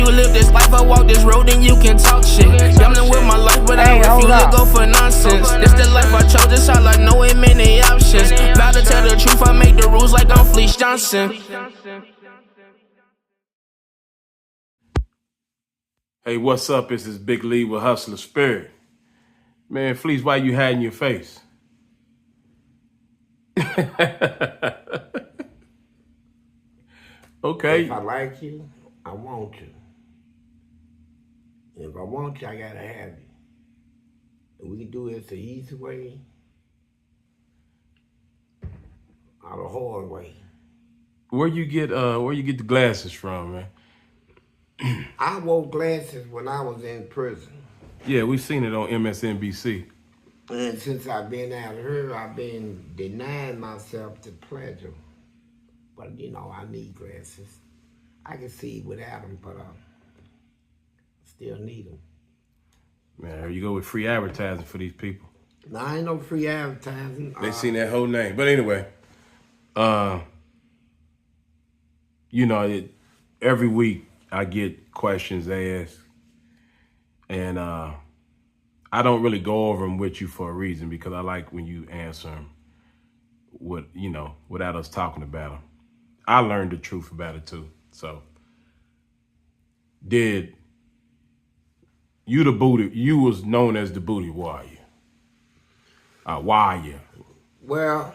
You live this life, I walk this road, and you can talk shit. Gambling with my life, but I refuse to go for nonsense. This the life I chose, this all I know, ain't many options. Vow to tell the truth, I make the rules like I'm Fleece Johnson. Hey, what's up? This is Big Lee with Hustler Spirit. Man, Fleece, why you hiding your face? Okay. If I like you, I want you. If I want you, I gotta have you. And we can do it the easy way or the hard way. Where you get the glasses from, man? I wore glasses when I was in prison. Yeah, we've seen it on MSNBC. And since I've been out here, I've been denying myself the pleasure. But you know, I need glasses. I can see without them, but I still need them. Man, here you go with free advertising for these people. Now, I ain't no free advertising. They seen that whole name. But anyway, you know, every week I get questions asked, and I don't really go over them with you for a reason, because I like when you answer them without us talking about them. I learned the truth about it too. So, did you you was known as the booty warrior. Warrior. Well,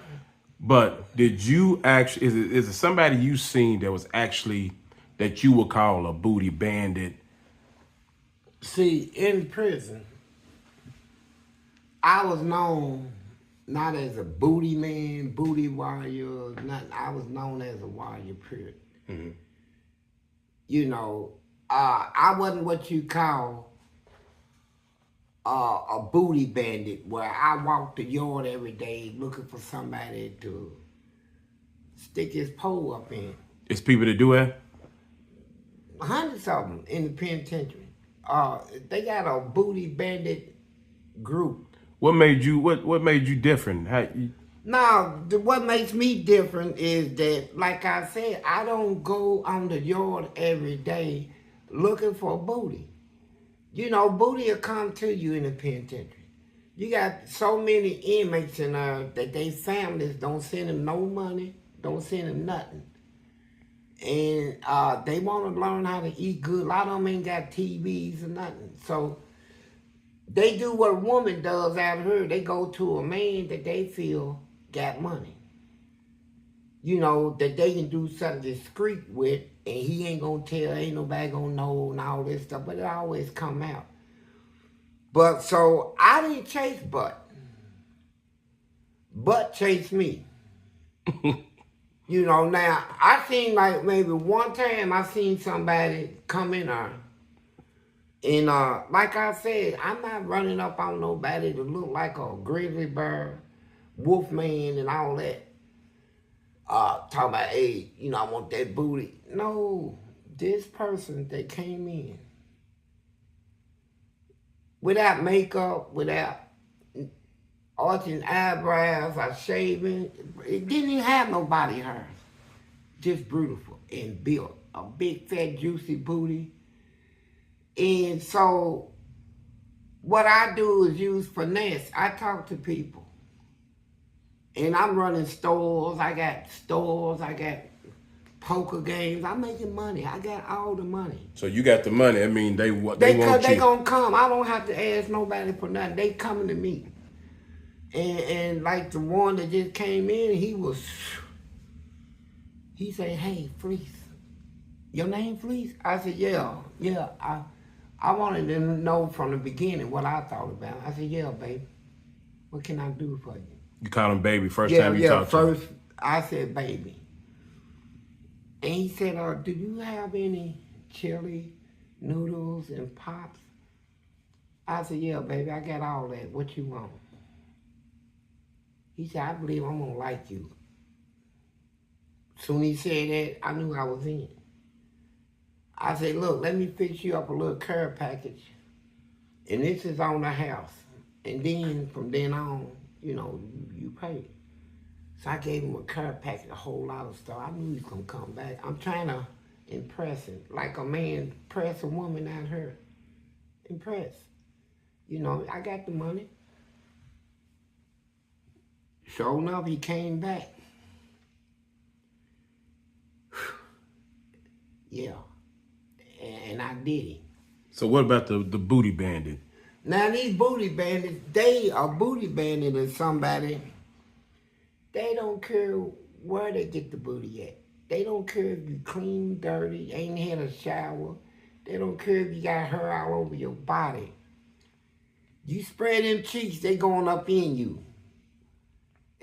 but did you actually, is it somebody you seen that was actually, that you would call a booty bandit? See, in prison, I was known not as a booty man, booty warrior, nothing. I was known as a warrior, period. Mm-hmm. You know, I wasn't what you call a booty bandit, where I walked the yard every day looking for somebody to stick his pole up in. It's people that do that? Hundreds of them in the penitentiary. They got a booty bandit group. What made you different? Now, what makes me different is that, like I said, I don't go on the yard every day looking for booty. You know, booty will come to you in the penitentiary. You got so many inmates in there that their families don't send them no money, don't send them nothing. And they want to learn how to eat good. A lot of them ain't got TVs or nothing. So they do what a woman does out here. They go to a man that they feel got money. You know, that they can do something discreet with, and he ain't gonna tell, ain't nobody gonna know, and all this stuff, but it always come out. But so I didn't chase Butt. Butt chased me. You know, now, I seen like maybe one time I seen somebody come in there. And like I said, I'm not running up on nobody to look like a grizzly bear, wolf man, and all that. Talking about, hey, you know, I want that booty. No, this person that came in without makeup, without arching eyebrows or shaving, it didn't even have no body hair. Just beautiful and built. A big, fat, juicy booty. And so what I do is use finesse. I talk to people. And I'm running stores. I got poker games. I'm making money. I got all the money. So you got the money. I mean, they want you. They gonna come. I don't have to ask nobody for nothing. They coming to me. And like the one that just came in, he said, hey, Fleece, your name Fleece? I said, yeah. I wanted to know from the beginning what I thought about. I said, yeah, baby. What can I do for you? You called him baby time you talked to him? First I said baby. And he said, do you have any chili, noodles, and pops? I said, yeah, baby, I got all that. What you want? He said, I believe I'm gonna like you. Soon he said that, I knew I was in. I said, look, let me fix you up a little care package. And this is on the house. And then, from then on, you know, you pay. So I gave him a care package, a whole lot of stuff. I knew he was gonna come back. I'm trying to impressing. Like a man press a woman out her. Impress. You know, I got the money. Sure enough, he came back. Yeah. And I did it. So what about the booty bandit? Now these booty bandits, they are booty bandit or somebody. They don't care where they get the booty at. They don't care if you clean, dirty, ain't had a shower. They don't care if you got hair all over your body. You spread them cheeks, they going up in you.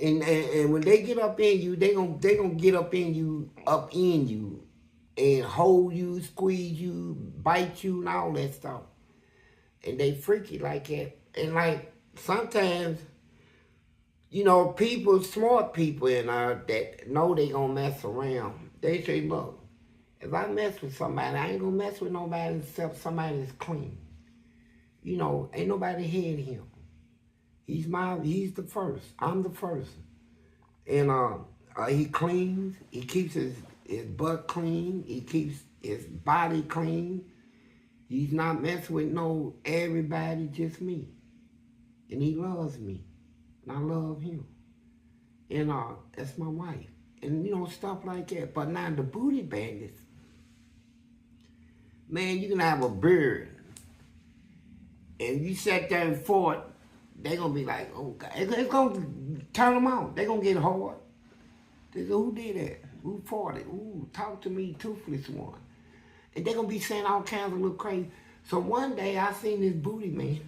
And when they get up in you, they gonna get up in you, and hold you, squeeze you, bite you, and all that stuff. And they freaky like that. And like sometimes, you know, people, smart people that know they gonna mess around, they say, look, if I mess with somebody, I ain't gonna mess with nobody except somebody that's clean. You know, ain't nobody ahead of him. He's the first. I'm the first. And he cleans, he keeps his butt clean, he keeps his body clean. He's not messing with no everybody, just me. And he loves me. And I love him. And that's my wife. And you know, stuff like that. But now the booty bandits, man, you can have a beard. And you sit there and fought, they gonna be like, oh God, it's gonna turn them on. They gonna get hard. They go, who did that? Who fought it? Ooh, talk to me, toothless one. And they gonna be saying all kinds of little crazy. So one day I seen this booty man,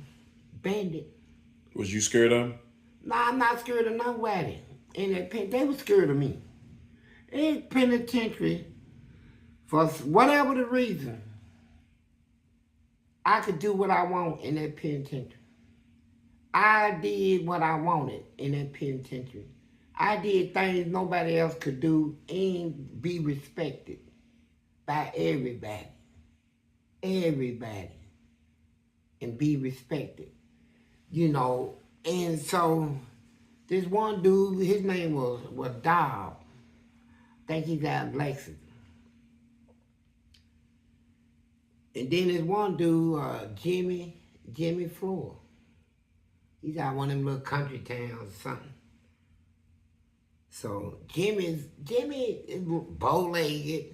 bandit. Was you scared of him? Nah, I'm not scared of nobody. And they was scared of me. In penitentiary, for whatever the reason, I could do what I want in that penitentiary. I did what I wanted in that penitentiary. I did things nobody else could do and be respected by everybody. Everybody. And be respected. You know, and so this one dude, his name was Dobb. I think he's out of Lexington. And then there's one dude, Jimmy Floor. He's out one of them little country towns or something. So Jimmy is bow-legged.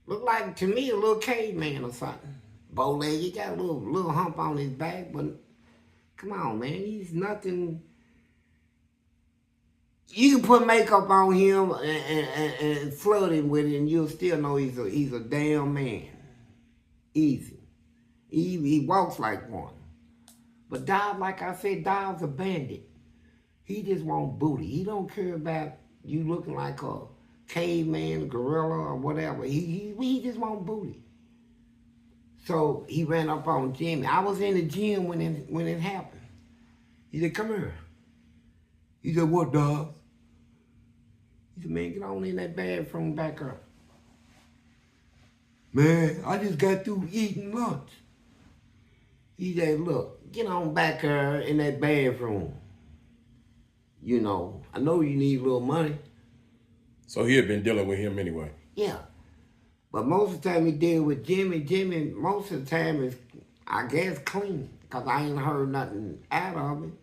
Look like, to me, a little caveman or something. Bow-legged, got a little hump on his back, but come on, man, he's nothing. You can put makeup on him and flood him with it, and you'll still know he's a damn man. Easy. He walks like one. But Dobb, like I said, Dobb's a bandit. He just want booty. He don't care about you looking like a caveman, gorilla, or whatever. He just want booty. So he ran up on Jimmy. I was in the gym when it happened. He said, come here. He said, what, Dobb? He said, man, get on in that bathroom back up. Man, I just got through eating lunch. He said, look, get on back there in that bathroom. You know, I know you need a little money. So he had been dealing with him anyway? Yeah. But most of the time he deal with Jimmy. Jimmy, most of the time, is, I guess, clean. Because I ain't heard nothing out of it.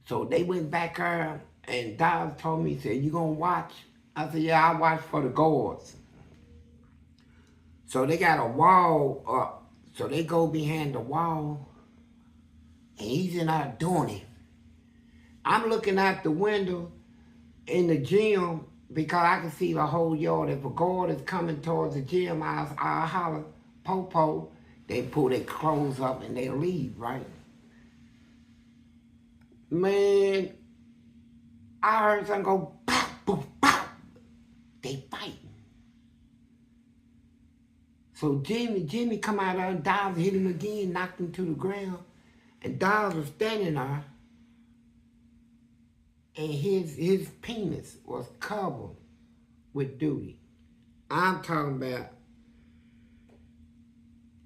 So they went back there, and Dobbs told me, he said, you gonna watch? I said, yeah, I watch for the guards. So they got a wall up. So they go behind the wall, and he's in there doing it. I'm looking out the window in the gym because I can see the whole yard. If a guard is coming towards the gym, I'll holler, po-po. They pull their clothes up and they leave, right? Man, I heard something go, pop, boop, pop. They fighting. So Jimmy come out there and Dobbs hit him again, knocked him to the ground. And Dobbs was standing there. And his penis was covered with duty. I'm talking about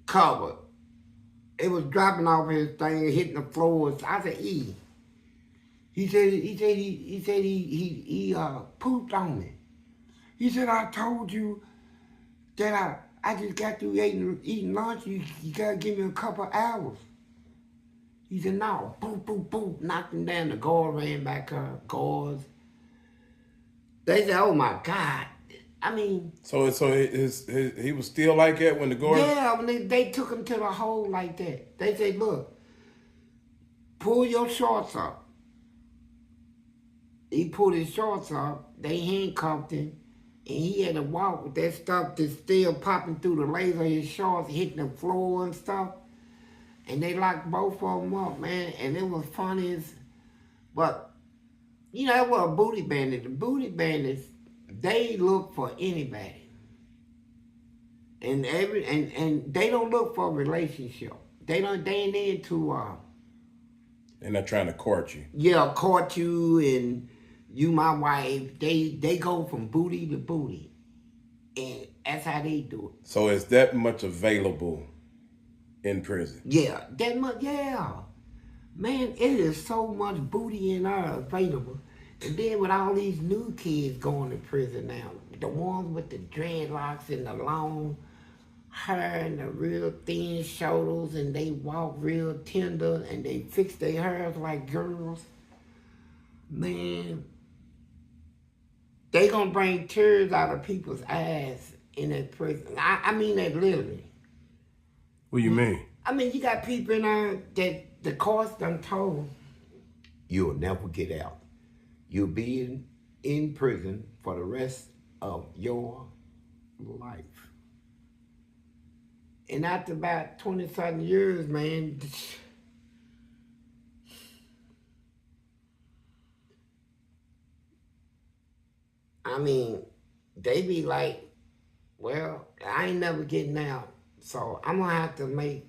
covered. It was dropping off his thing, hitting the floor. I said, E. He said he pooped on me. He said, I told you Dad, I just got through eating lunch. You gotta give me a couple hours. He said, no. Boom, boom, boom. Knocked him down. The guard ran back up. Guards. They said, oh my God. I mean. So he was still like that when the guards? Yeah, when they took him to the hole like that. They said, look, pull your shorts up. He pulled his shorts up. They handcuffed him. And he had to walk with that stuff that's still popping through the lace of his shorts, hitting the floor and stuff. And they locked both of them up, man. And it was funny but, you know, that was a booty bandit. The booty bandits, they look for anybody. And they don't look for a relationship. They ain't into They're not trying to court you. Yeah, court you and you my wife. They go from booty to booty. And that's how they do it. So it's that much available in prison? Yeah, that much, yeah. Man, it is so much booty in there available. And then with all these new kids going to prison now, the ones with the dreadlocks and the long hair and the real thin shoulders, and they walk real tender, and they fix their hairs like girls. Man, they gonna bring tears out of people's eyes in that prison. I mean that literally. What do you mean? I mean, you got people in there that the courts done told, you'll never get out. You'll be in prison for the rest of your life. And after about 20-something years, man, I mean, they be like, well, I ain't never getting out, so I'm gonna have to make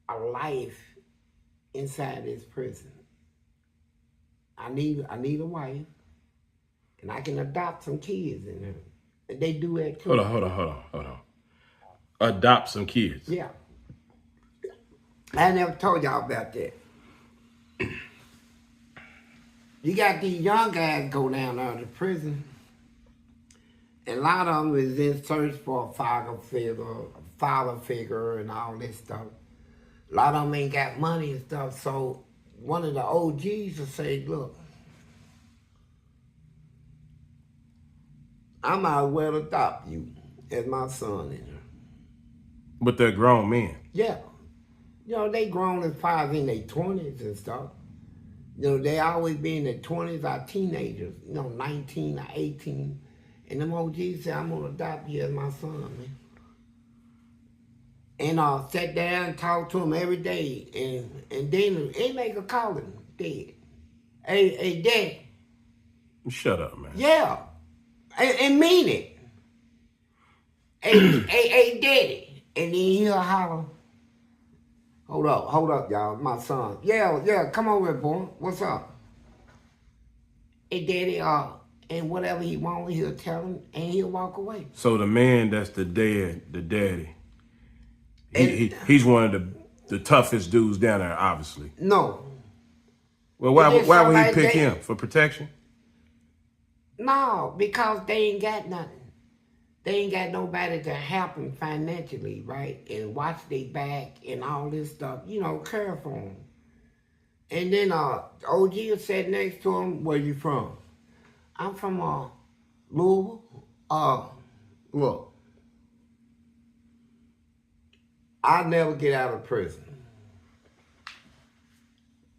a life inside this prison. I need a wife, and I can adopt some kids in there. And they do that too. Hold on. Adopt some kids. Yeah. I never told y'all about that. You got these young guys go down there to prison, and a lot of them is in search for a father figure and all this stuff. A lot of them ain't got money and stuff, so one of the OGs will say, look, I might as well adopt you as my son in there. But they're grown men. Yeah. You know, they grown as far as in their 20s and stuff. You know, they always be in their 20s or teenagers, 19 or 18. And them OGs say, I'm gonna adopt you as my son, man. And sat down and talk to him every day. And then they make a call him dead. Hey, Dad. Shut up, man. Yeah. And mean it. Hey, Daddy. And then he'll holler. Hold up, y'all. My son. Yeah, come over here, boy. What's up? Hey, Daddy, and whatever he wants, he'll tell him, and he'll walk away. So the man that's the daddy, he's one of the toughest dudes down there, obviously. No. Well, why would he pick him? For protection? No, because they ain't got nothing. They ain't got nobody to help them financially, right? And watch their back and all this stuff, care for them. And then OG sat next to him, where you from? I'm from Louisville. Look, I'll never get out of prison.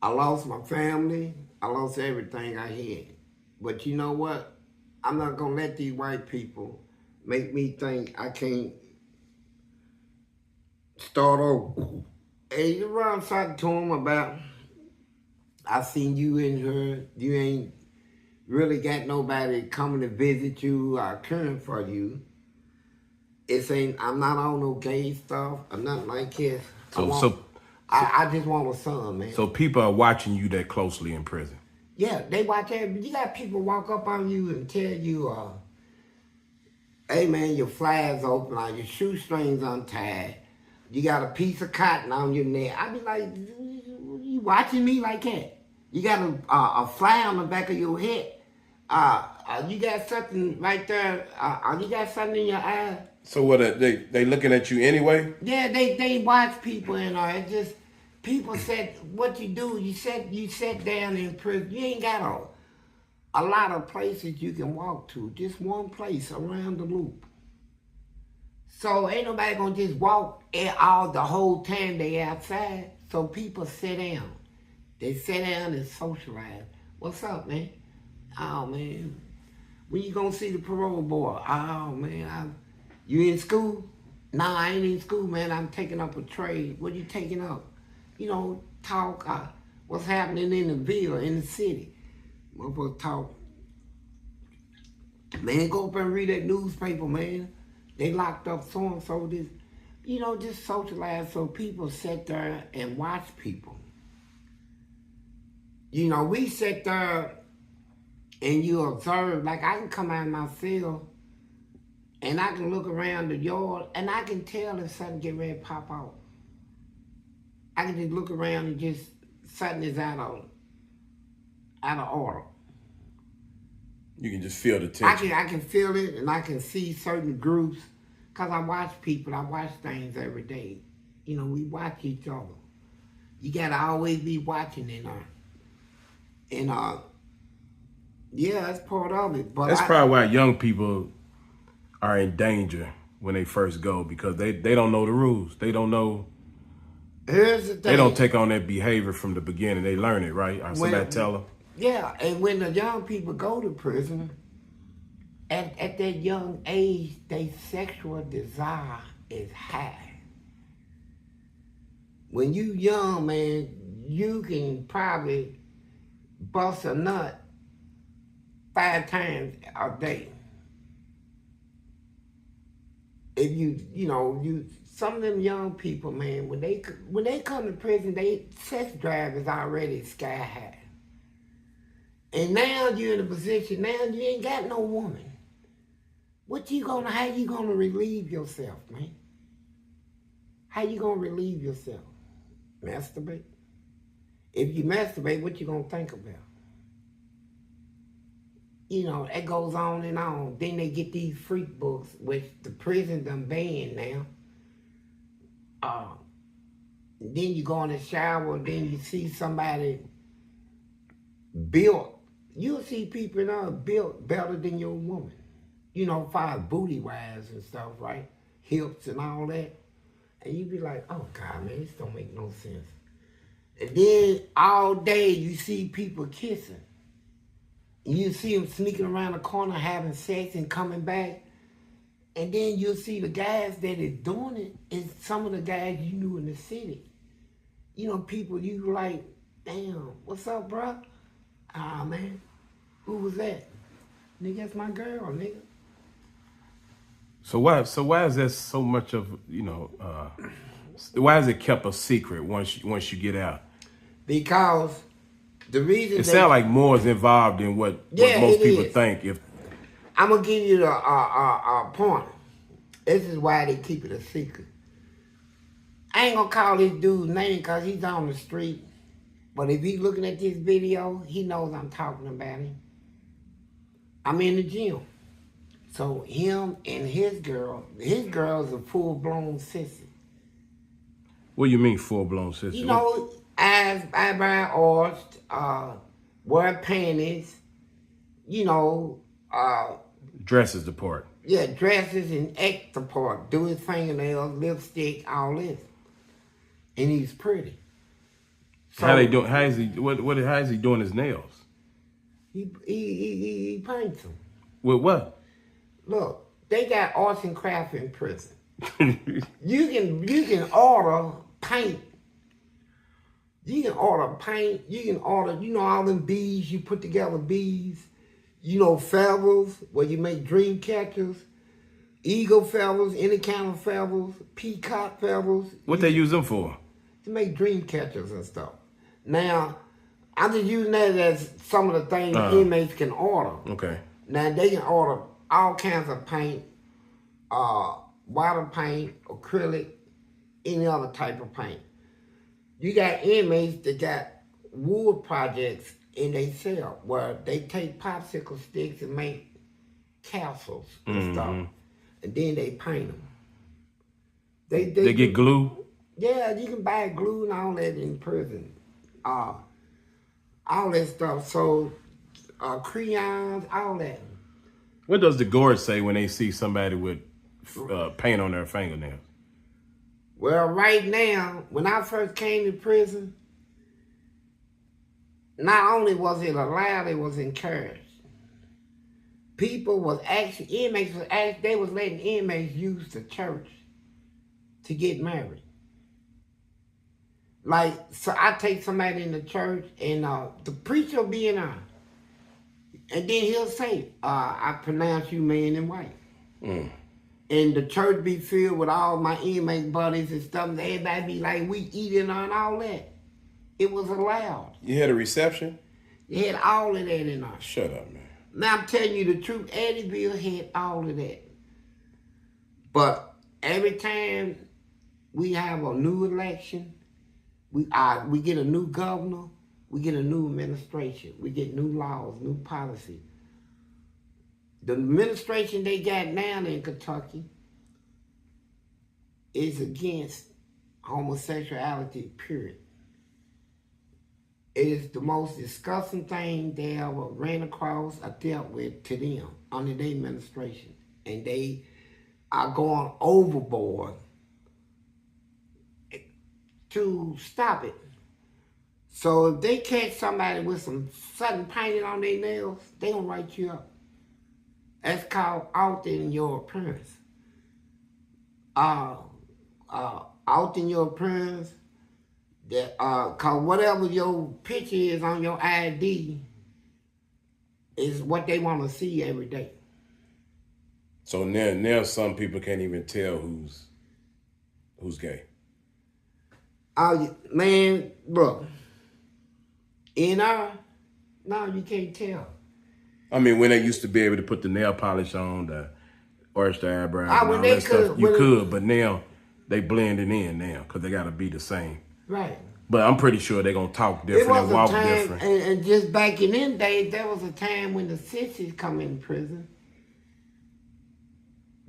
I lost my family. I lost everything I had. But you know what? I'm not going to let these white people make me think I can't start over. And you run something to them about, I seen you in here, you ain't really got nobody coming to visit you or caring for you. I'm not on no gay stuff or nothing like this. I just want a son, man. So people are watching you that closely in prison? Yeah, they watch everything. You got people walk up on you and tell you, hey man, your flags open, or your shoestrings untied. You got a piece of cotton on your neck. I be like, you watching me like that? You got a fly on the back of your head. You got something right there. You got something in your eye. So what? They looking at you anyway? Yeah, they watch people and it just people said what you do. You sit down in prison. You ain't got a lot of places you can walk to. Just one place around the loop. So ain't nobody gonna just walk all the whole time they outside. So people sit down. They sit down and socialize. What's up, man? Oh man, when you gonna see the parole board? Oh man, you in school? Nah, I ain't in school, man. I'm taking up a trade. What you taking up? You know, talk. What's happening in the ville, in the city? Motherfucker talk. Man, go up and read that newspaper, man. They locked up so and so. This, you know, just socialize so people sit there and watch people. You know, we sit there and you observe. Like I can come out of my cell. And I can look around the yard, and I can tell if something get ready to pop out. I can just look around and just something is out of order. You can just feel the tension. I can feel it, and I can see certain groups, cause I watch people. I watch things every day. You know, we watch each other. You gotta always be watching in there. And yeah, that's part of it. But that's probably why young people are in danger when they first go, because they don't know the rules. They don't know. Here's the thing. They don't take on that behavior from the beginning. They learn it, right? Somebody tell them. Yeah, and when the young people go to prison, at that young age, their sexual desire is high. When you young, man, you can probably bust a nut 5 times a day. If some of them young people, man, when they come to prison, they sex drive is already sky high. And now you're in a position, now you ain't got no woman. How you gonna relieve yourself, man? How you gonna relieve yourself? Masturbate? If you masturbate, what you gonna think about? You know, that goes on and on. Then they get these freak books, which the prison done banned now. Then you go in the shower, then you see somebody built. You'll see people now built better than your woman. You know, far as booty-wise and stuff, right? Hips and all that. And you be like, oh, God, man, this don't make no sense. And then all day you see people kissing. You see them sneaking around the corner having sex and coming back. And then you'll see the guys that is doing it is some of the guys you knew in the city. You know, people you like, damn, what's up, bro? Ah, man, who was that? Nigga, that's my girl, nigga. So why is there so much of, why is it kept a secret once you get out? Because the reason it sounds like more is involved in what most people think. I'm gonna give you a point. This is why they keep it a secret. I ain't gonna call this dude's name because he's on the street. But if he's looking at this video, he knows I'm talking about him. I'm in the gym. So him and his girl's a full-blown sissy. What do you mean full-blown sissy? You know, eyebrow arched, wear panties, dresses the part. Yeah, dresses and act the part. Do his fingernails, lipstick, all this. And he's pretty. So, how is he doing his nails? He paints them. With what? Look, they got arts and crafts in prison. You can order paint. You can order paint. You can order, all them beads, you put together beads. Feathers, where you make dream catchers, eagle feathers, any kind of feathers, peacock feathers. What they use them for? To make dream catchers and stuff. Now, I'm just using that as some of the things inmates can order. Okay. Now, they can order all kinds of paint, water paint, acrylic, any other type of paint. You got inmates that got wood projects in they cell where they take popsicle sticks and make castles and stuff. and then they paint them. They get glue? Yeah, you can buy glue and all that in prison. All that stuff. So, crayons, all that. What does the guard say when they see somebody with paint on their fingernails? Well, right now, when I first came to prison, not only was it allowed, it was encouraged. People was actually, inmates was actually, they was letting inmates use the church to get married. Like, so I take somebody in the church and the preacher will be in there. And then he'll say, I pronounce you man and wife. Mm. And the church be filled with all my inmate buddies and stuff. And everybody be like, we eating and all that. It was allowed. You had a reception? You had all of that in there. Shut up, man. Now I'm telling you the truth, Eddyville had all of that. But every time we have a new election, we get a new governor, we get a new administration, we get new laws, new policy. The administration they got now in Kentucky is against homosexuality, period. It is the most disgusting thing they ever ran across or dealt with to them under their administration. And they are going overboard to stop it. So if they catch somebody with some something painted on their nails, they gonna write you up. That's called altering your appearance. Altering your appearance, that cause whatever your picture is on your ID is what they want to see every day. So now some people can't even tell who's gay. Man, bro. No, you can't tell. I mean, when they used to be able to put the nail polish on, the arch the eyebrows, and all that stuff, you could, but now they blending in now because they got to be the same. Right. But I'm pretty sure they're going to talk different and walk different. And just back in them days, there was a time when the Sissies come in prison.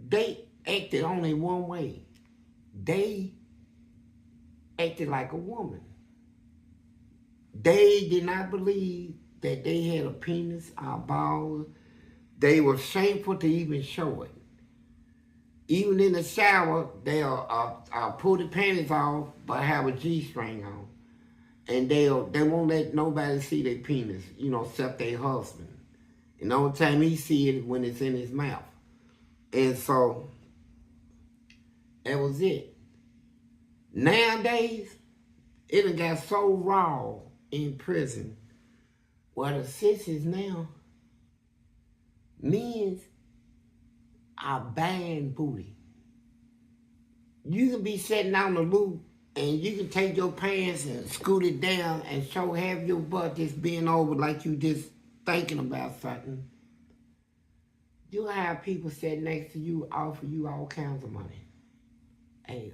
They acted only one way. They acted like a woman. They did not believe that they had a penis or balls. They were shameful to even show it. Even in the shower, they'll pull the panties off, but have a G-string on. And they won't let nobody see their penis, except their husband. And the only time he see it when it's in his mouth. And so, that was it. Nowadays, it done got so raw in prison, where the Sissies now, men are buying booty. You can be sitting on the loop and you can take your pants and scoot it down and show half your butt just being over like you just thinking about something. You'll have people sitting next to you offer you all kinds of money. Hey,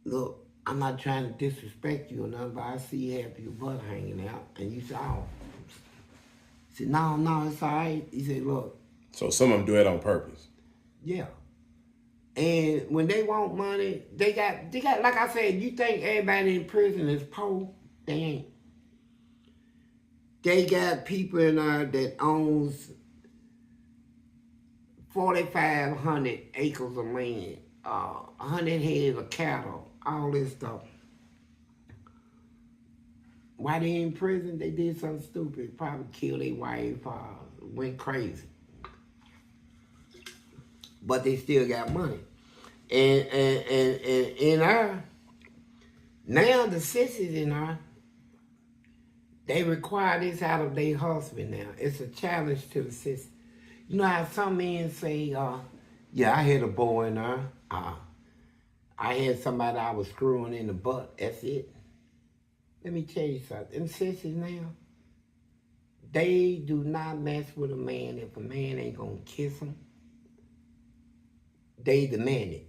look, I'm not trying to disrespect you or nothing, but I see you have your butt hanging out. And you say, oh. He said, no, it's all right. He said, look. So some of them do it on purpose. Yeah. And when they want money, they got, like I said, you think everybody in prison is poor? They ain't. They got people in there that owns 4,500 acres of land, 100 heads of cattle, all this stuff. While they in prison, they did something stupid, probably killed their wife, went crazy. But they still got money. And in our, now the Sissies in our, they require this out of their husband now. It's a challenge to the Sissies. You know how some men say, yeah, I had a boy in there. I had somebody I was screwing in the butt. That's it. Let me tell you something. Them Sissies now, they do not mess with a man if a man ain't gonna kiss them. They demand it.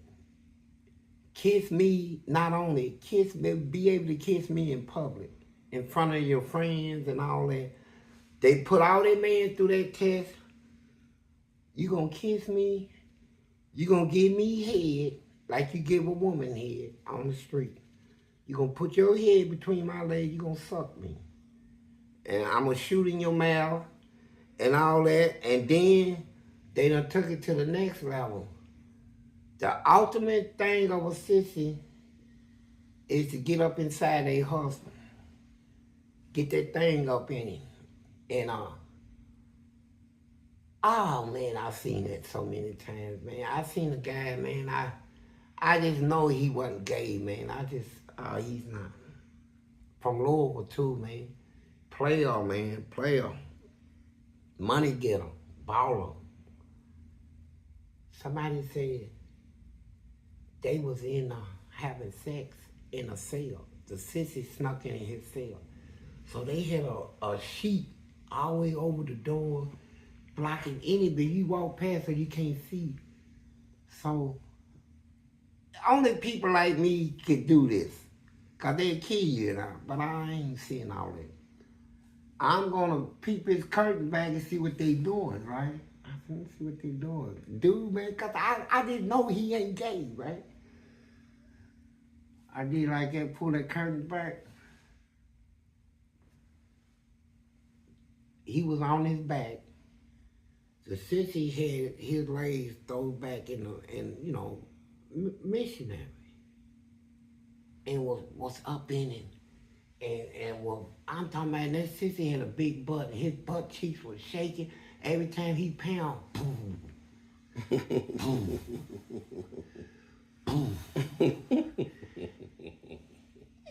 Kiss me, not only kiss me, be able to kiss me in public, in front of your friends and all that. They put all their men through that test. You gonna kiss me, you gonna give me head like you give a woman head on the street. You gonna put your head between my legs, you gonna suck me. And I'm gonna shoot in your mouth and all that. And then they done took it to the next level. The ultimate thing of a sissy is to get up inside their husband. Get that thing up in him. And oh man, I've seen that so many times, man. I seen a guy, man, I just know he wasn't gay, man. He's not. From Louisville too, man. Player, man, player. Money getter, baller. Somebody said they was in having sex in a cell. The sissy snuck in his cell. So they had a sheet all the way over the door, blocking anybody. You walk past her, you can't see. So only people like me could do this, cause they'll kill you now. But I ain't seeing all that. I'm gonna peep his curtain back and see what they doing, right? I can see what they doing, dude, man. Cause I didn't know he ain't gay, right? I did like that, pull that curtain back. He was on his back. The sissy had his legs thrown back missionary, and was up in him, and I'm talking about that sissy had a big butt. His butt cheeks was shaking every time he pound. Boom, boom, boom.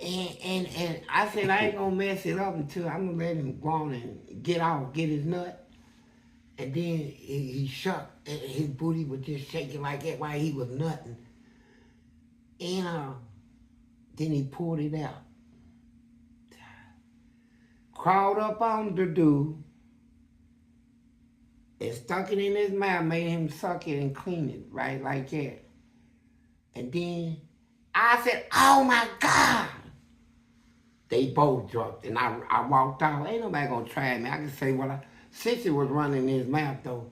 And I said I ain't gonna mess it up until I'm gonna let him go on and get out, get his nut. And then he shook, and his booty was just shaking like that while he was nutting. And then he pulled it out. Crawled up on the dude and stuck it in his mouth, made him suck it and clean it, right, like that. And then I said, oh my God. They both dropped, and I walked out. Ain't nobody gonna try me. I can say what Sissy was running in his mouth though.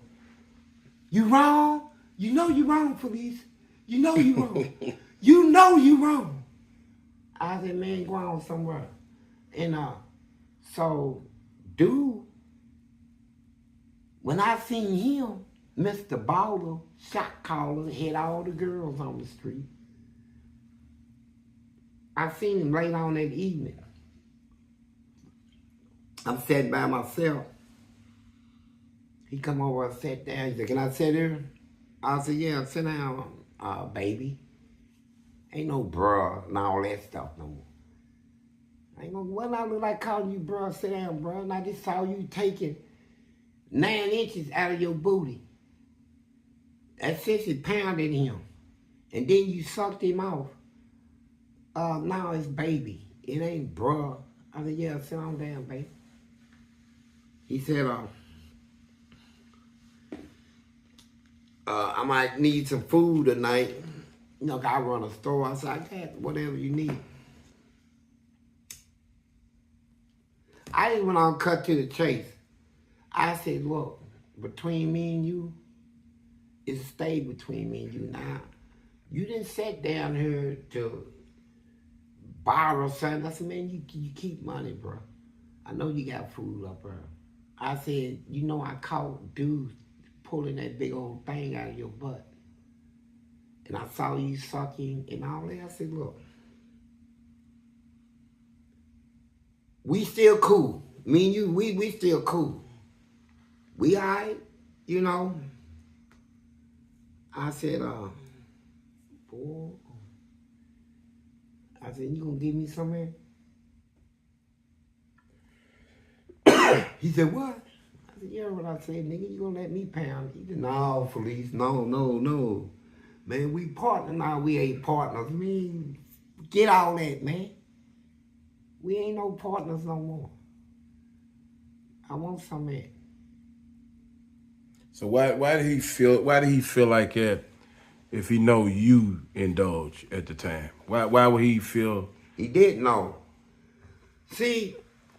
You wrong? You know you wrong, Fleece. You know you wrong. You know you wrong. I said, man, go on somewhere. And so, dude, when I seen him, Mr. Baller, shot caller, had all the girls on the street. I seen him late on that evening. I'm sitting by myself. He come over and sat down. He said, can I sit here? I said, yeah, sit down, baby. Ain't no bruh and all that stuff no more. I ain't gonna, what I look like calling you bruh? Sit down, bruh. And I just saw you taking 9 inches out of your booty. That sissy pounded him. And then you sucked him off. Now it's baby. It ain't bruh. I said, yeah, sit on down, baby. He said, I might need some food tonight. You know, I run a store. I said, I got whatever you need. I just went on cut to the chase. I said, look, between me and you, it stayed between me and you. Now, you didn't sit down here to borrow something. I said, man, you keep money, bro. I know you got food up there. I said, you know, I caught dudes pulling that big old thing out of your butt. And I saw you sucking and all that. I said, look, we still cool. Me and you, we still cool. We all right, you know. I said, boy. I said, you gonna give me some man? He said, what? I said, yeah, what I said, nigga, you gonna let me pound? He said, no, Fleece, no. Man, we partners now, we ain't partners. Man, get all that, man. We ain't no partners no more. I want some of that. So why did he feel like that if he know you indulge at the time? Why would he feel? He didn't know. See,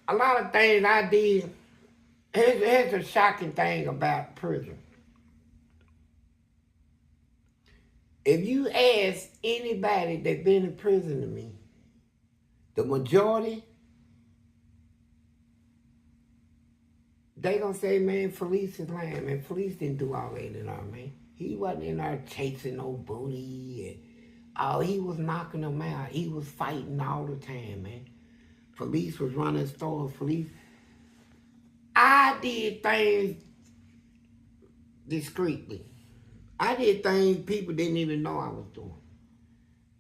a lot of things I did, here's a shocking thing about prison. If you ask anybody that been in prison to me, the majority, they gonna say, man, Fleece is lying. Man, Fleece didn't do all that in there, man. He wasn't in there chasing no booty. And, he was knocking them out. He was fighting all the time, man. Fleece was running stores. Fleece. I did things discreetly. I did things people didn't even know I was doing.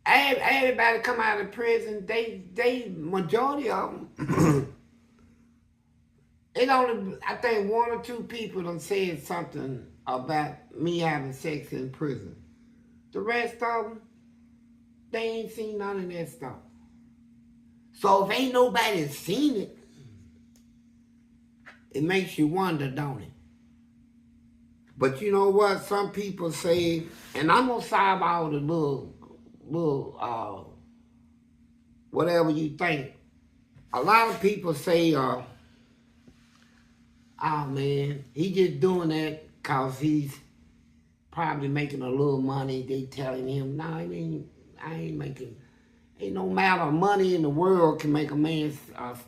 Everybody come out of prison, they majority of them, it only, I think 1 or 2 people done said something about me having sex in prison. The rest of them, they ain't seen none of that stuff. So if ain't nobody seen it, it makes you wonder, don't it? But you know what? Some people say, and I'm gonna solve all the little, whatever you think. A lot of people say, oh man, he just doing that because he's probably making a little money. They telling him, no, I ain't making, ain't no amount of money in the world can make a man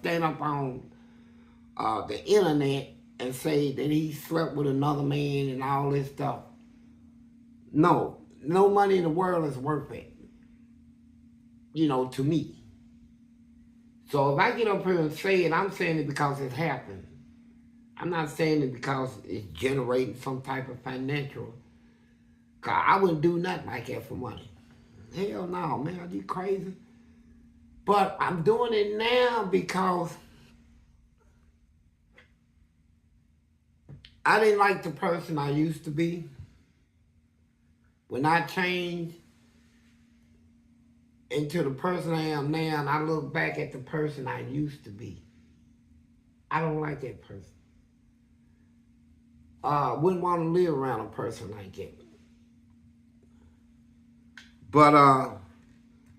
stand up on the internet and say that he slept with another man and all this stuff. No money in the world is worth it, to me. So if I get up here and say it, I'm saying it because it happened. I'm not saying it because it's generating some type of financial. Cause I wouldn't do nothing like that for money. Hell no, man, are you crazy? But I'm doing it now because I didn't like the person I used to be. When I changed into the person I am now, and I look back at the person I used to be, I don't like that person. Wouldn't want to live around a person like that. But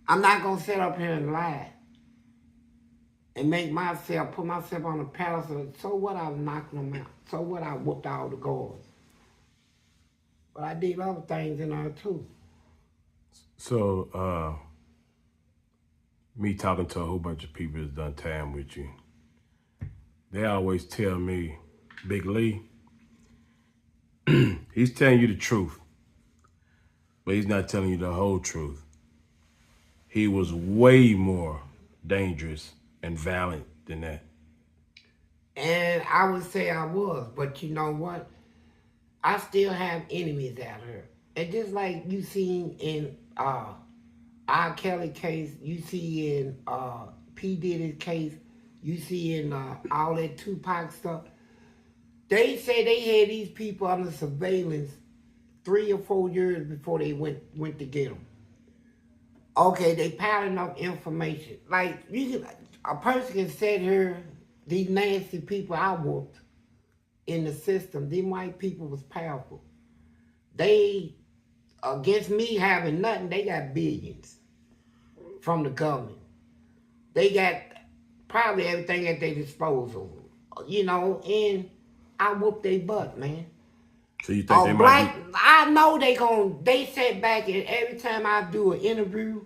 I'm not going to sit up here and lie and put myself on a pedestal. So what, I was knocking them out. So what, I whooped all the guards. But I did other things in there too. So, me talking to a whole bunch of people that's done time with you, they always tell me, Big Lee, he's telling you the truth, but he's not telling you the whole truth. He was way more dangerous and violent than that. And I would say I was, but you know what? I still have enemies out here. And just like you seen in R. Kelly case, you see in P. Diddy's case, you see in all that Tupac stuff, they say they had these people under surveillance 3 or 4 years before they went to get them. Okay, they piling up information. Like, a person can sit here, these nasty people I whooped in the system, these white people was powerful. They, against me having nothing, they got billions from the government. They got probably everything at their disposal, and I whooped their butt, man. So you think they might be... I know they sit back and every time I do an interview,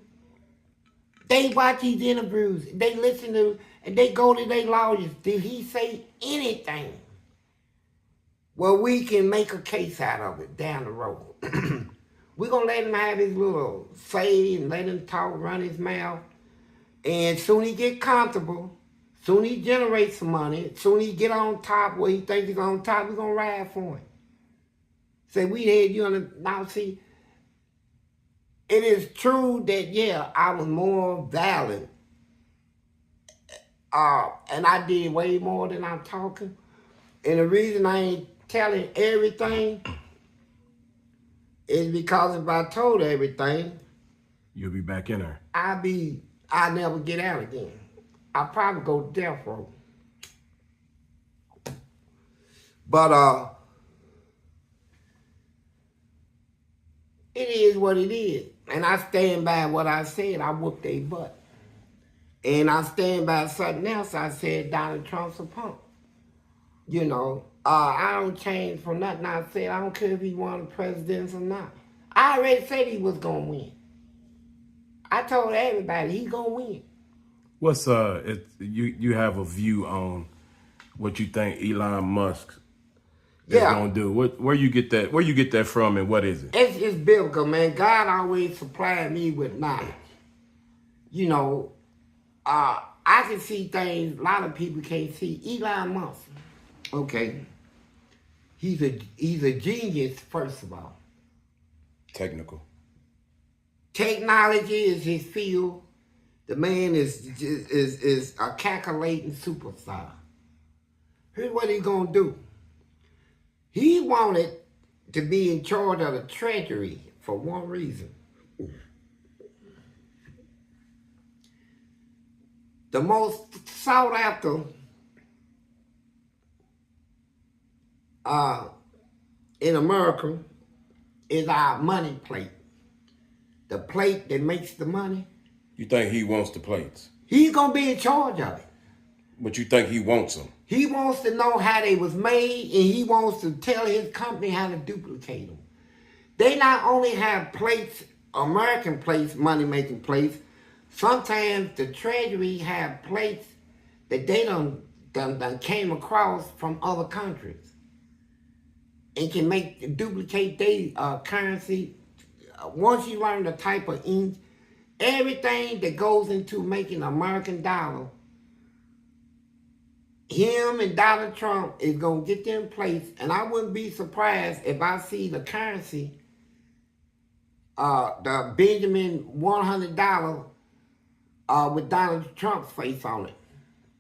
they watch these interviews, they listen to, and they go to their lawyers. Did he say anything? Well, we can make a case out of it down the road. We're going to let him have his little say and let him talk, run his mouth. And soon he get comfortable, soon he generates some money, soon he get on top where he thinks he's on top, we're going to ride for him. Say, we had you on the... Now, see, it is true that, yeah, I was more violent. And I did way more than I'm talking. And the reason I ain't telling everything is because if I told everything, you'll be back in her. I'll never get out again. I'll probably go to death row. But it is what it is. And I stand by what I said. I whooped their butt. And I stand by something else I said, Donald Trump's a punk. I don't change for nothing I said. I don't care if he won the presidency or not. I already said he was gonna win. I told everybody he gonna win. What's you have a view on what you think Elon Musk is gonna do? Where you get that from, and what is it? It's biblical, man. God always supplied me with knowledge. You know, I can see things a lot of people can't see. Elon Musk, okay, he's a genius. First of all, Technical. technology is his field. The man is a calculating superstar. Here's what he's gonna do. He wanted to be in charge of the treasury for one reason. The most sought after in America is our money plate. The plate that makes the money. You think he wants the plates? He's gonna be in charge of it. But you think he wants them? He wants to know how they was made, and he wants to tell his company how to duplicate them. They not only have plates, American plates, money-making plates. Sometimes the treasury have plates that they done came across from other countries and can duplicate their currency. Once you learn the type of ink, everything that goes into making American dollar, him and Donald Trump is going to get them in place. And I wouldn't be surprised if I see the currency, the Benjamin $100 with Donald Trump's face on it.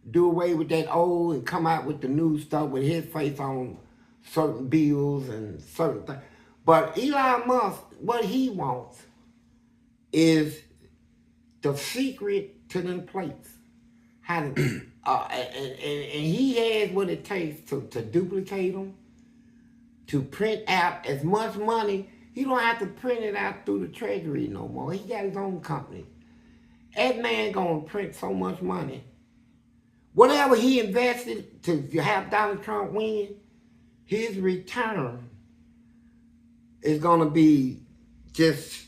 Do away with that old and come out with the new stuff with his face on certain bills and certain things. But Elon Musk, what he wants is the secret to them plates. How to, and he has what it takes to duplicate them, to print out as much money. He don't have to print it out through the treasury no more. He got his own company. That man gonna print so much money. Whatever he invested to have Donald Trump win, his return is gonna be just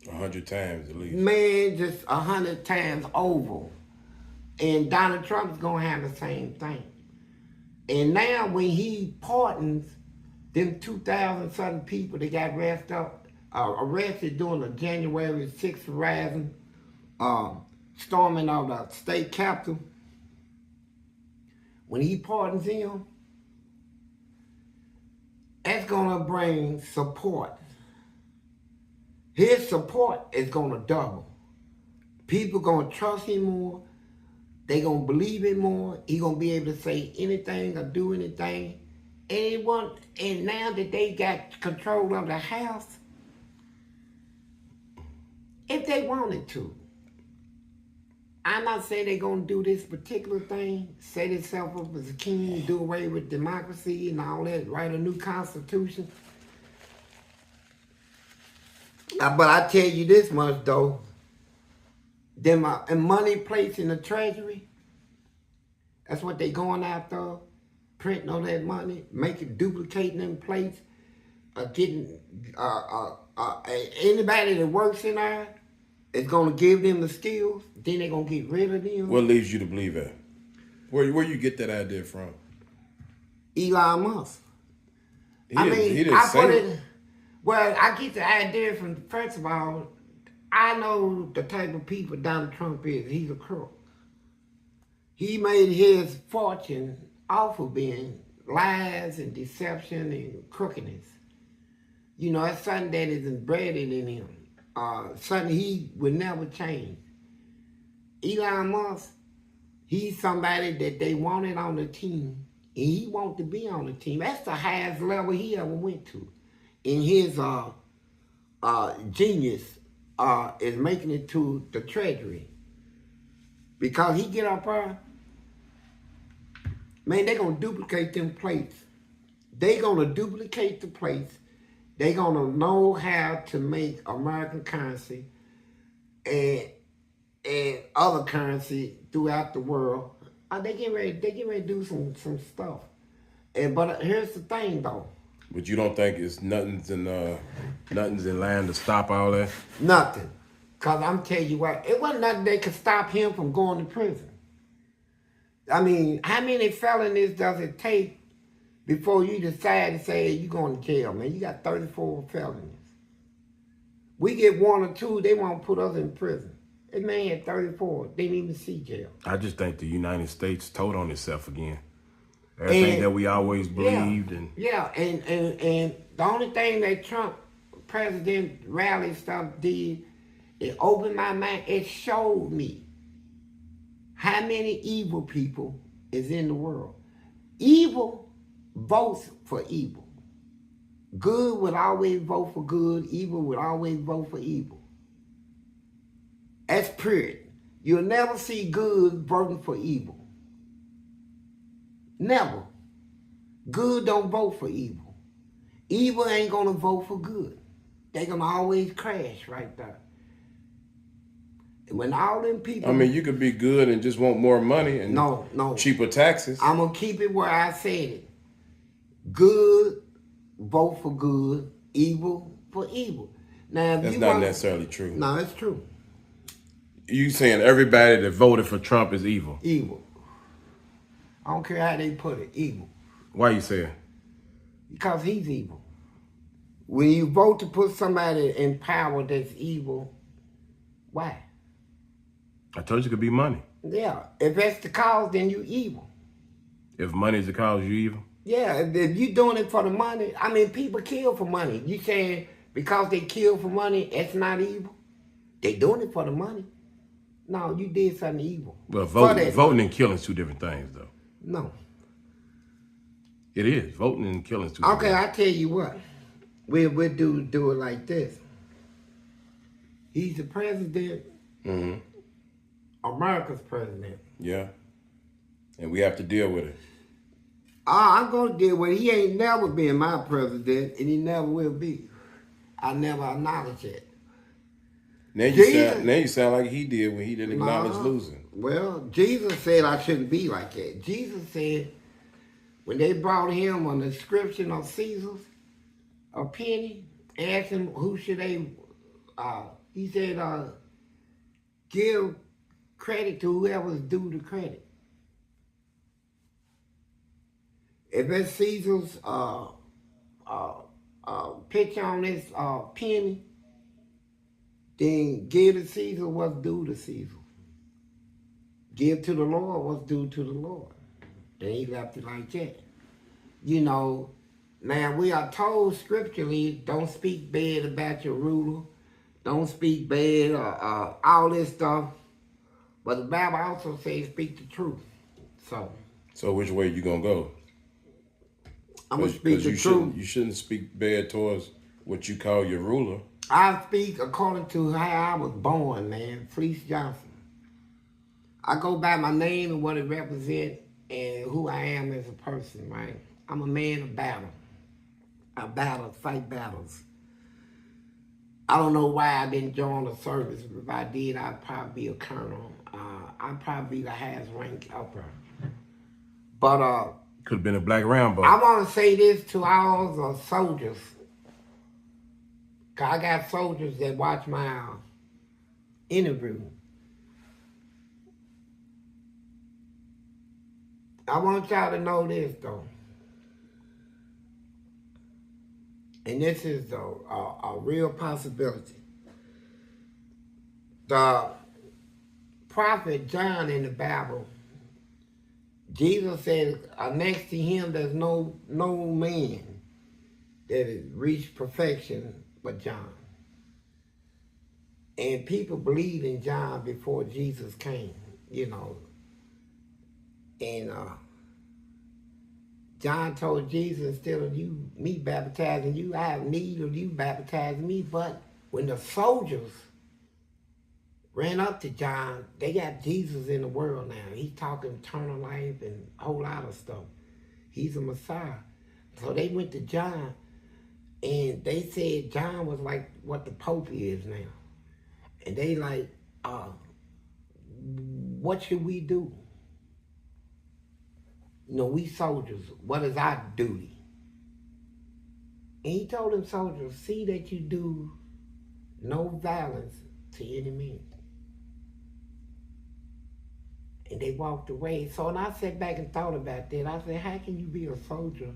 100 times at least. Man, just 100 times over. And Donald Trump's gonna have the same thing. And now when he pardons them 2,000 something people that got arrested during the January 6th rising, storming of the state capitol, when he pardons him, that's gonna bring support. His support is gonna double. People gonna trust him more. They gonna believe him more. He gonna be able to say anything or do anything. And now that they got control of the house, if they wanted to, I'm not saying they're gonna do this particular thing, set itself up as a king, do away with democracy and all that, write a new constitution. But I tell you this much though, them money placed in the treasury, that's what they going after, printing all that money, duplicating them plates, getting anybody that works in there is gonna give them the skills, then they're gonna get rid of them. What leads you to believe that? Where you get that idea from? Elon Musk. He didn't say it. Well, I get the idea from, first of all, I know the type of people Donald Trump is. He's a crook. He made his fortune off of being lies and deception and crookedness. You know, that's something that is embedded in him. Something he would never change. Elon Musk, he's somebody that they wanted on the team, and he wants to be on the team. That's the highest level he ever went to. In his genius is making it to the treasury. Because he get up there, man, they're going to duplicate them plates. They're going to duplicate the plates. They're going to know how to make American currency and other currency throughout the world. They get ready to do some stuff. But here's the thing, though. But you don't think it's nothing's in line to stop all that? Nothing. Because I'm telling you what, it wasn't nothing that could stop him from going to prison. I mean, how many felonies does it take before you decide to say, hey, you're going to jail, man? You got 34 felonies. We get 1 or 2, they won't put us in prison. That man had 34, didn't even see jail. I just think the United States told on itself again. Everything that we always believed. And the only thing that Trump president rally stuff did, it opened my mind. It showed me how many evil people is in the world. Evil votes for evil. Good would always vote for good. Evil would always vote for evil. That's period. You'll never see good voting for evil. Never. Good don't vote for evil. Evil ain't gonna vote for good. They gonna always crash right there. And when all them people... I mean, you could be good and just want more money and cheaper taxes. I'm gonna keep it where I said it. Good, vote for good. Evil for evil. Now, if that's you not necessarily true. No, it's true. You saying everybody that voted for Trump is evil? Evil. I don't care how they put it. Evil. Why you say it? Because he's evil. When you vote to put somebody in power that's evil, why? I told you it could be money. Yeah. If that's the cause, then you evil. If money's the cause, you evil? Yeah. If you doing it for the money, I mean, people kill for money. You saying because they kill for money, that's not evil? They doing it for the money. No, you did something evil. Well, voting and killing is 2 different things, though. No. It is. Voting and killing is 2 different things. Okay, I tell you what. We'll do it like this. He's the president. Mm-hmm. America's president. Yeah. And we have to deal with it. I'm going to deal with it. He ain't never been my president, and he never will be. I never acknowledge it. Now you sound like he did when he didn't acknowledge losing. Well, Jesus said I shouldn't be like that. Jesus said when they brought him a description of Caesar's, a penny, asked him who should they, he said, give credit to whoever's due the credit. If it's Caesar's picture on this penny, then give to Caesar what's due to Caesar. Give to the Lord what's due to the Lord. Then he left it like that. You know, now we are told scripturally, don't speak bad about your ruler. Don't speak bad, all this stuff. But the Bible also says speak the truth. So which way you gonna go? I'm going to speak the truth. You shouldn't speak bad towards what you call your ruler. I speak according to how I was born, man. Fleece Johnson. I go by my name and what it represents and who I am as a person, right? I'm a man of battle. I fight battles. I don't know why I didn't join the service. If I did, I'd probably be a colonel. I'd probably be the highest rank upper. But could have been a black Rambo. I want to say this to all the soldiers. Cause I got soldiers that watch my interview. I want y'all to know this though. And this is a real possibility. The prophet John in the Bible, Jesus said, next to him there's no man that has reached perfection but John. And people believed in John before Jesus came, you know. And John told Jesus, instead of me baptizing you, I have need of you baptizing me. But when the soldiers ran up to John, they got Jesus in the world now. He's talking eternal life and a whole lot of stuff. He's a Messiah. So they went to John, and they said John was like what the Pope is now. And they like, what should we do? You know, we soldiers, what is our duty? And he told them soldiers, see that you do no violence to any man. And they walked away. So when I sat back and thought about that, I said, how can you be a soldier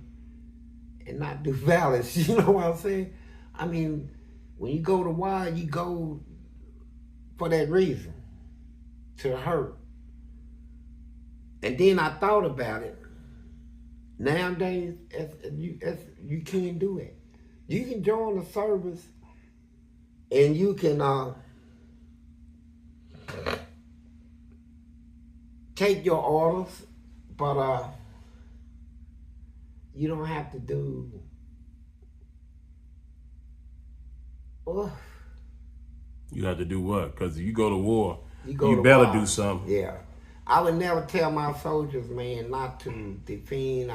and not do violence? You know what I'm saying? I mean, when you go to war, you go for that reason, to hurt. And then I thought about it. Nowadays, you can't do it. You can join the service and you can take your orders, but you don't have to do. You have to do what? Because you go to war, you to better war. do something. Yeah. I would never tell my soldiers, man, not to defend.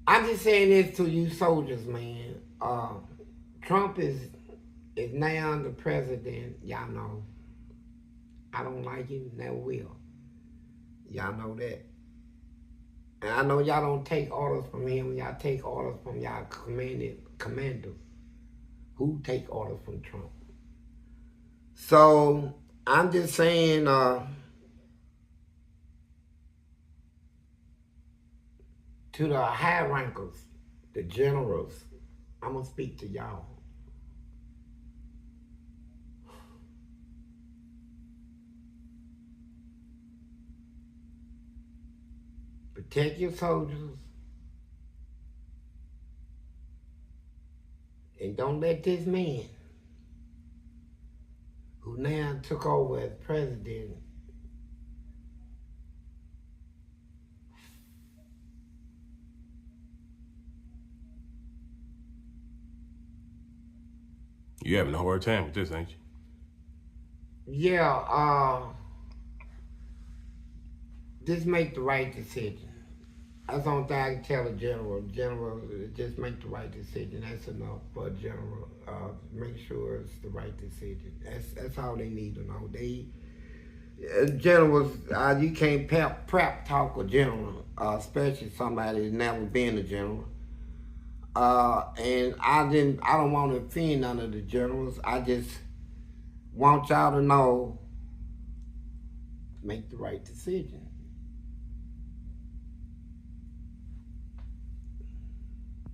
I'm just saying this to you soldiers, man. Trump is now the president. Y'all know. I don't like him, never will. Y'all know that. And I know y'all don't take orders from him. Y'all take orders from y'all commanders who take orders from Trump. So I'm just saying, to the high rankers, the generals, I'm gonna speak to y'all. Protect your soldiers. And don't let this man, who now took over as president, You having a hard time with this, ain't you? yeah, just make the right decision. That's the only thing I can tell a general. General, just make the right decision. That's enough for a general. Make sure it's the right decision. That's all they need to know. Generals, you can't prep talk a general, especially somebody that's never been a general. And I don't want to offend none of the generals. I just want y'all to know, make the right decision.